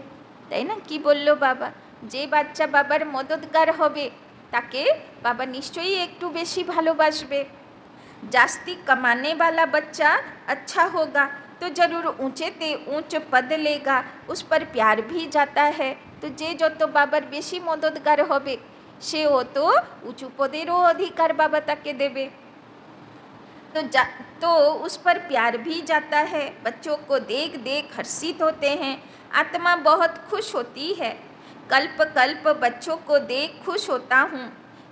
A: তাই না? কি বললো বাবা, যে বাচ্চা বাবার মদদগার হবে তাকে বাবা নিশ্চয়ই একটু বেশি ভালোবাসবে। जास्ती कमाने वाला बच्चा अच्छा होगा तो जरूर ऊंचे ते ऊंच पद लेगा, उस पर प्यार भी जाता है। तो जे যত বাবার বেশি মদদগার হবে সে তো উঁচু পদেরও অধিকার বাবা তাকে দেবে। तो उस पर प्यार भी जाता है। बच्चों को देख देख हर्षित होते हैं, आत्मा बहुत खुश होती है। कल्प कल्प बच्चों को देख खुश होता हूँ,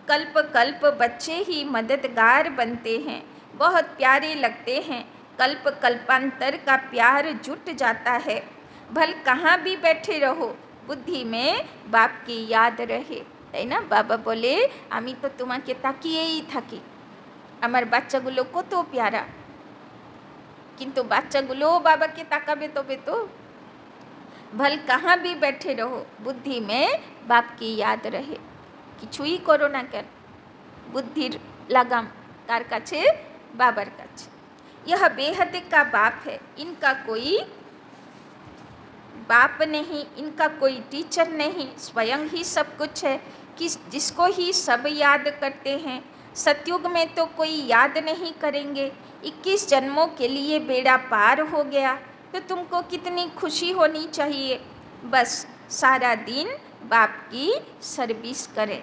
A: कल्प कल्प बच्चे ही मददगार बनते हैं, बहुत प्यारे लगते हैं। कल्प कल्पांतर का प्यार जुट जाता है। भल कहाँ भी बैठे रहो, बुद्धि में बाप की याद रहे, তাই না? বাবা বলে আমি তো তোমাকে তাকিয়েই থাকি, আমার বাচ্চাগুলো কত প্যারা, কিন্তু বাচ্চাগুলো বাবাকে তাকাবে তবে তো। ভল কাহা ভি बैठे रहो, বুদ্ধি মে বাপ কি याद रहे। কিছুই করো না কেন, বুদ্ধির লাগাম কার কাছে? বাবার কাছে। यह बेहद का बाप है, इनका कोई बाप नहीं, इनका कोई टीचर नहीं, स्वयं ही सब कुछ है, जिसको ही सब याद करते हैं। सतयुग में तो कोई याद नहीं करेंगे। 21 जन्मों के लिए बेड़ा पार हो गया, तो तुमको कितनी खुशी होनी चाहिए। बस सारा दिन बाप की सर्विस करें,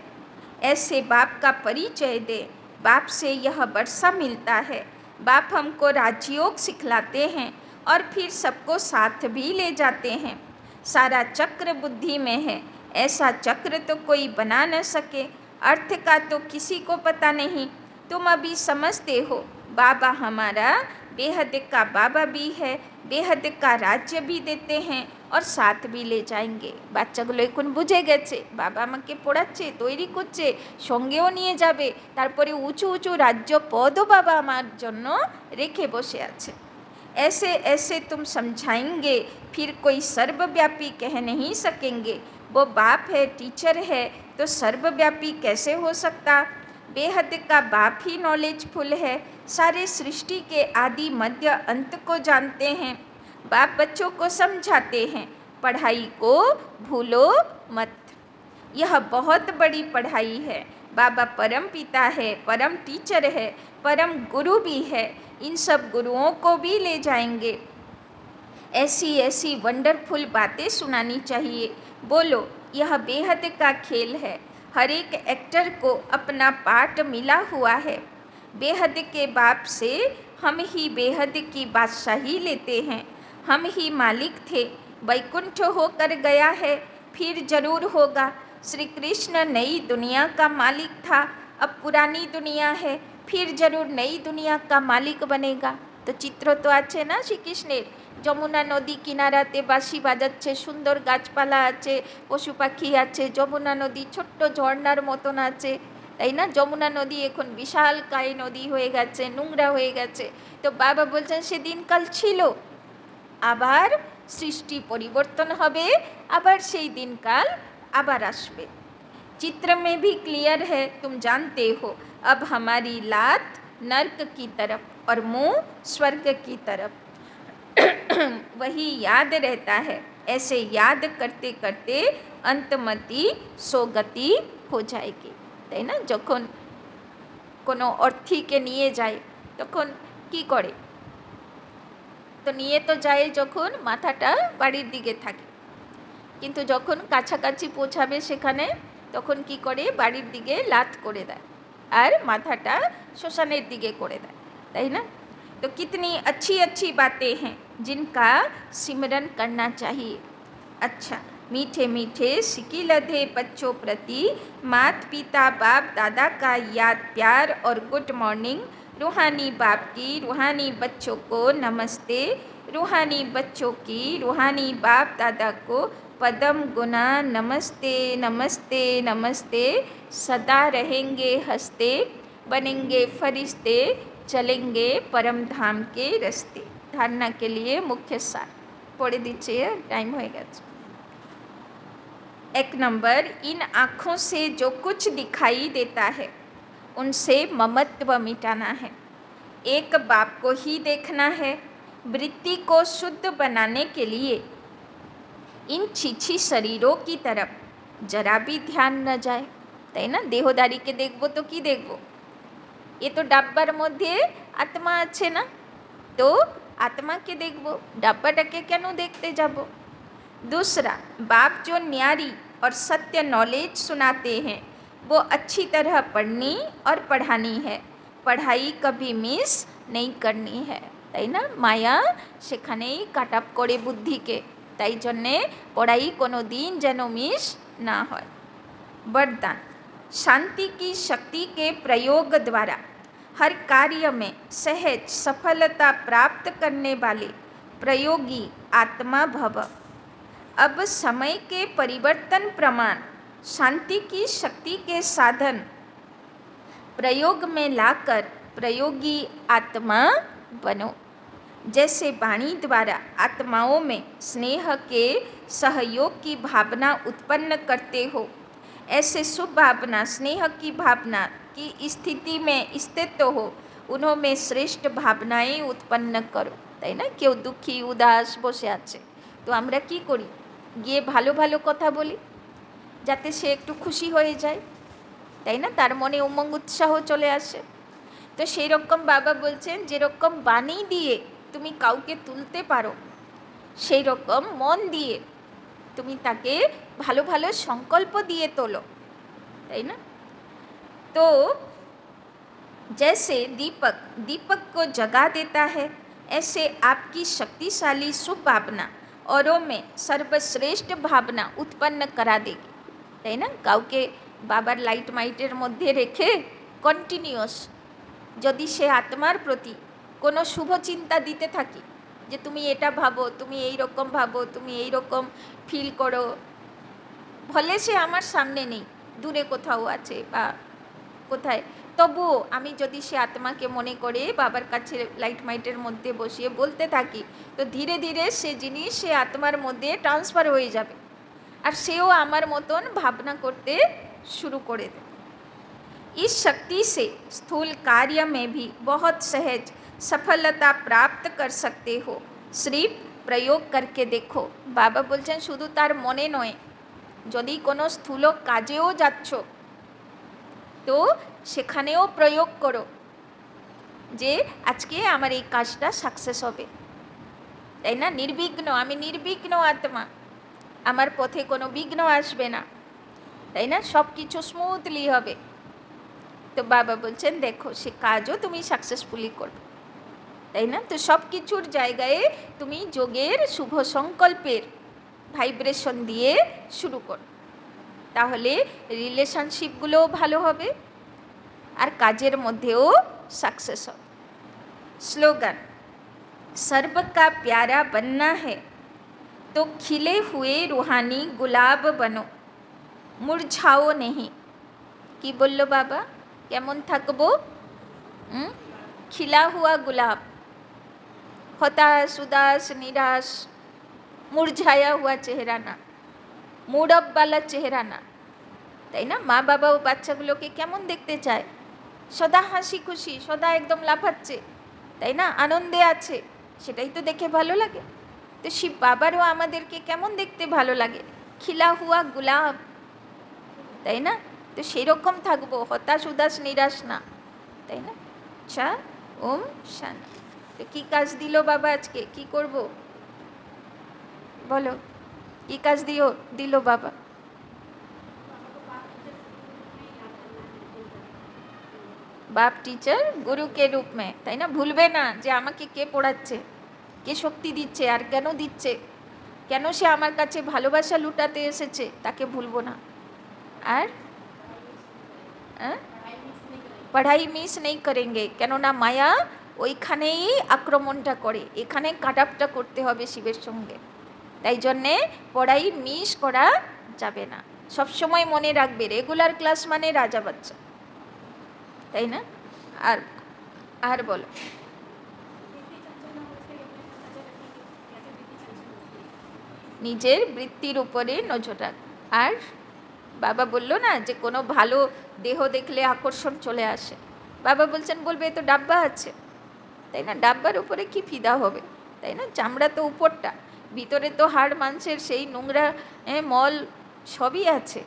A: ऐसे बाप का परिचय दे। बाप से यह वर्षा मिलता है, बाप हमको राजयोग सिखलाते हैं और फिर सबको साथ भी ले जाते हैं। सारा चक्र बुद्धि में है, ऐसा चक्र तो कोई बना न सके। अर्थ का तो किसी को पता नहीं, तुम अभी समझते हो। बाबा हमारा बेहद का बाबा भी है, बेहद का राज्य भी देते हैं और साथ भी ले जाएंगे। বাচ্চাগুলো এখন বুঝে গেছে বাবা আমাকে পড়াচ্ছে, তৈরি করছে, সঙ্গেও নিয়ে যাবে, তারপরে উঁচু উঁচু রাজ্য পদও বাবা আমার জন্য রেখে বসে আছে। ऐसे ऐसे तुम समझाएंगे, फिर कोई सर्वव्यापी कह नहीं सकेंगे। वो बाप है, टीचर है, तो सर्वव्यापी कैसे हो सकता। बेहद का बाप ही नॉलेजफुल है, सारे सृष्टि के आदि मध्य अंत को जानते हैं। बाप बच्चों को समझाते हैं, पढ़ाई को भूलो मत। यह बहुत बड़ी पढ़ाई है। बाबा परम पिता है, परम टीचर है, परम गुरु भी है। इन सब गुरुओं को भी ले जाएंगे। ऐसी ऐसी वंडरफुल बातें सुनानी चाहिए। बोलो, यह बेहद का खेल है। हर एक एक्टर को अपना पार्ट मिला हुआ है। बेहद के बाप से हम ही बेहद की बादशाही लेते हैं। हम ही मालिक थे, वैकुंठ होकर गया है, फिर जरूर होगा। श्री कृष्ण नई दुनिया का मालिक था, अब पुरानी दुनिया है, फिर जरूर नई दुनिया का मालिक बनेगा। तो चित्र तो आछे ना श्रीकृष्णेर, যমুনা নদী কিনারাতে বাঁশি বাজাচ্ছে, সুন্দর গাছপালা আছে, পশু পাখি আছে, যমুনা নদী ছোট্ট ঝর্ণার মতন আছে, তাই না। যমুনা নদী এখন বিশালকায় নদী হয়ে গেছে, নোংরা হয়ে গেছে। তো বাবা বলছেন সেদিনকাল ছিল, আবার সৃষ্টি পরিবর্তন হবে, আবার সেই দিনকাল আবার আসবে। चित्र में भी क्लियर है, तुम जानते हो। अब हमारी लात नर्क की तरफ और मुंह स्वर्ग की तरफ वही याद रहता है। ऐसे याद करते करते अंतमति सोगति हो जाएगी, তাই না। যখন কোনো অর্থীকে নিয়ে যায় তখন কি করে, তো নিয়ে তো যায় যখন মাথাটা বাড়ির দিকে থাকে, কিন্তু যখন কাছাকাছি পৌঁছাবে সেখানে তখন কি করে, বাড়ির দিকে লাত করে দেয় আর মাথাটা শ্মশানের দিকে করে দেয়, তাই না। तो कितनी अच्छी अच्छी बातें हैं जिनका सिमरन करना चाहिए। अच्छा, मीठे मीठे सिकी लधे बच्चों प्रति मात पिता बाप दादा का याद प्यार और गुड मॉर्निंग। रूहानी बाप की रूहानी बच्चों को नमस्ते, रूहानी बच्चों की रूहानी बाप दादा को पदम गुना नमस्ते नमस्ते नमस्ते। सदा रहेंगे हंसते, बनेंगे फरिश्ते, चलेंगे परम धाम के रास्ते। धारणा के लिए मुख्य सार पढ़े दीजिए, टाइम हो गया। 1 नंबर, इन आँखों से जो कुछ दिखाई देता है उनसे ममत्व मिटाना है। एक बाप को ही देखना है। वृत्ति को शुद्ध बनाने के लिए इन छीछी शरीरों की तरफ जरा भी ध्यान न जाए, তাই না। দেহদারিকে দেখবো তো কি দেখবো, এ তো ডাব্বার মধ্যে আত্মা আছে না, তো आत्माকে দেখব, ডাব্বাটাকে কেন দেখতে যাব। दूसरा, बाप जो न्यारी और सत्य नॉलेज सुनाते हैं वो अच्छी तरह पढ़नी और पढ़ानी है। पढ़ाई कभी मिस नहीं करनी है, তাই না। মায়া সেখানেই কাট আপ করে বুদ্ধিকে, তাই জন্যে পড়াই কোনো দিন যেন মিস না হয়। वरदान, शांति की शक्ति के प्रयोग द्वारा हर कार्य में सहज सफलता प्राप्त करने वाले प्रयोगी आत्मा भव। अब समय के परिवर्तन प्रमाण शांति की शक्ति के साधन प्रयोग में लाकर प्रयोगी आत्मा बनो। जैसे वाणी द्वारा आत्माओं में स्नेह के सहयोग की भावना उत्पन्न करते हो, ऐसे शुभ भावना स्नेह की भावना की स्थिति में स्थित हो, उनमें श्रेष्ठ भावनाएं उत्पन्न करो, তাই না। কেউ দুঃখী উদাস বসে আছে, তো আমরা কি করি, গিয়ে ভালো ভালো কথা বলি যাতে সে একটু খুশি হয়ে যায়, তাই না, তার মনে উমঙ্গ উৎসাহ চলে আসে। তো সেই রকম বাবা বলছেন যেরকম বাণী দিয়ে তুমি কাউকে তুলতে পারো, সেই রকম মন দিয়ে তুমি তাকে ভালো ভালো সংকল্প দিয়ে তোলো, তাই না। तो जैसे दीपक दीपक को जगा देता है, ऐसे आपकी शक्तिशाली शुभ भावना औरों में सर्वश्रेष्ठ भावना उत्पन्न करा देगी, তাই না? কাউকে বাবার লাইট মাইটের মধ্যে রেখে কন্টিনিউয়াস যদি সে আত্মার প্রতি কোনো শুভ চিন্তা দিতে থাকি, যে তুমি এটা ভাবো, তুমি এই রকম ভাবো, তুমি এই রকম ফিল করো, ভলে সে আমার সামনে নেই, দূরে কোথাও আছে বা কোথায়, তবুও আমি যদি সে আত্মাকে মনে করে বাবার কাছে লাইট মাইটের মধ্যে বসিয়ে বলতে থাকি, তো ধীরে ধীরে সে জিনিস সে আত্মার মধ্যে ট্রান্সফার হয়ে যাবে, আর সেও আমার মতন ভাবনা করতে शुरू করে দেবে। इस शक्ति से स्थूल कार्य में भी बहुत सहज सफलता प्राप्त कर सकते हो, सिर्फ प्रयोग करके देखो। बाबा বলছেন শুধু তার মনে নয়, যদি কোনো স্থূল কাজেও যাচ্ছ তো সেখানেও প্রয়োগ করো যে আজকে আমার এই কাজটা সাকসেস হবে, তাই না? নির্বিঘ্ন, আমি নির্বিঘ্ন আত্মা, আমার পথে কোনো বিঘ্ন আসবে না, তাই না? সব কিছু স্মুথলি হবে। তো বাবা বলছেন দেখো সে কাজও তুমি সাকসেসফুলি করবে, তাই না? তো সব কিছুর জায়গায় তুমি যোগের শুভ সংকল্পের ভাইব্রেশন দিয়ে শুরু করো, তাহলে রিলেশনশিপগুলোও ভালো হবে আর কাজের মধ্যেও সাকসেস হবে। স্লোগান, सर्व का प्यारा बनना है तो खिले हुए रूहानी गुलाब बनो, मुरझाओ नहीं। কি বলল বাবা? কেমন থাকবো? खिला हुआ गुलाब, हताश उदास निराश मुरझाया हुआ चेहरा ना, मूड अप वाला चेहरा ना, তাই না? মা বাবাও বাচ্চাগুলোকে কেমন দেখতে চায়? সদা হাসি খুশি, সদা একদম লাফাচ্ছে, তাই না? আনন্দে আছে, সেটাই তো দেখে ভালো লাগে। তো শিব বাবারও আমাদেরকে কেমন দেখতে ভালো লাগে? খিলা হুয়া গুলাব, তাই না? তো সেই রকম থাকবো, হতাশ উদাস নিরাশ না, তাই না? আচ্ছা, ওম শান্তি। তো কী কাজ দিল বাবা আজকে? কি করব বলো, কী কাজ দিল বাবা? বাপ টিচার গুরুকে রূপ মে, তাই না? ভুলবে না যে আমাকে কে পড়াচ্ছে, কে শক্তি দিচ্ছে, আর কেন দিচ্ছে, কেন সে আমার কাছে ভালোবাসা লুটাতে এসেছে, তাকে ভুলবো না। আর পড়াই মিস নেই করেঙ্গে, কেননা মায়া ওইখানেই আক্রমণটা করে, এখানে কাটাপটা করতে হবে শিবের সঙ্গে, তাই জন্যে পড়াই মিস করা যাবে না। সবসময় মনে রাখবে রেগুলার ক্লাস মানে রাজা বাচ্চা, তাই না? আর আর বলো, নিজের বৃত্তির উপরে নজর রাখ। আর বাবা বলল না যে কোনো ভালো দেহ দেখলে আকর্ষণ চলে আসে, বাবা বলছেন বলবে এ তো ডাব্বা আছে, তাই না? ডাব্বার উপরে কি ফিদা হবে, তাই না? চামড়া তো উপরটা, ভিতরে তো হাড় মাংসের সেই নোংরা মল সবই আছে,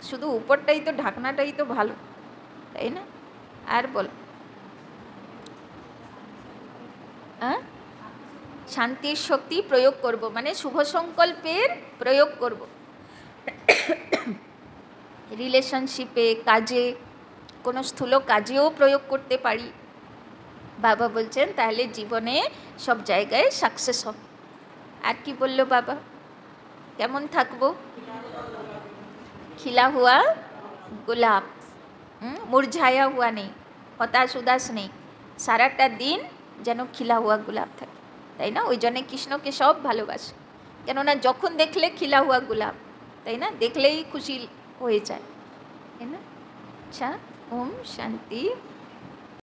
A: শুধু উপরটাই তো, ঢাকনাটাই তো ভালো, তাই না? আর বল, শান্তির শক্তি প্রয়োগ করব, মানে শুভ সংকল্পের প্রয়োগ করব রিলেশনশিপে, কাজে, কোনো স্থূল কাজেও প্রয়োগ করতে পারি। বাবা বলছেন তাহলে জীবনে সব জায়গায় সাকসেস হবে। আর কি বলল বাবা? কেমন থাকবো? খিলা হুয়া গোলাপ, মুরঝায়া হুয়া নেই, হতাশ উদাস নেই, সারাটা দিন যেন খিলা হুয়া গোলাপ থাকে, তাই না? ওই জন্যে কৃষ্ণকে সব ভালোবাসে, কেননা যখন দেখলে খিলা হুয়া গোলাপ, তাই না? দেখলেই খুশি হয়ে যায়, তাই না? আচ্ছা, ওম শান্তি।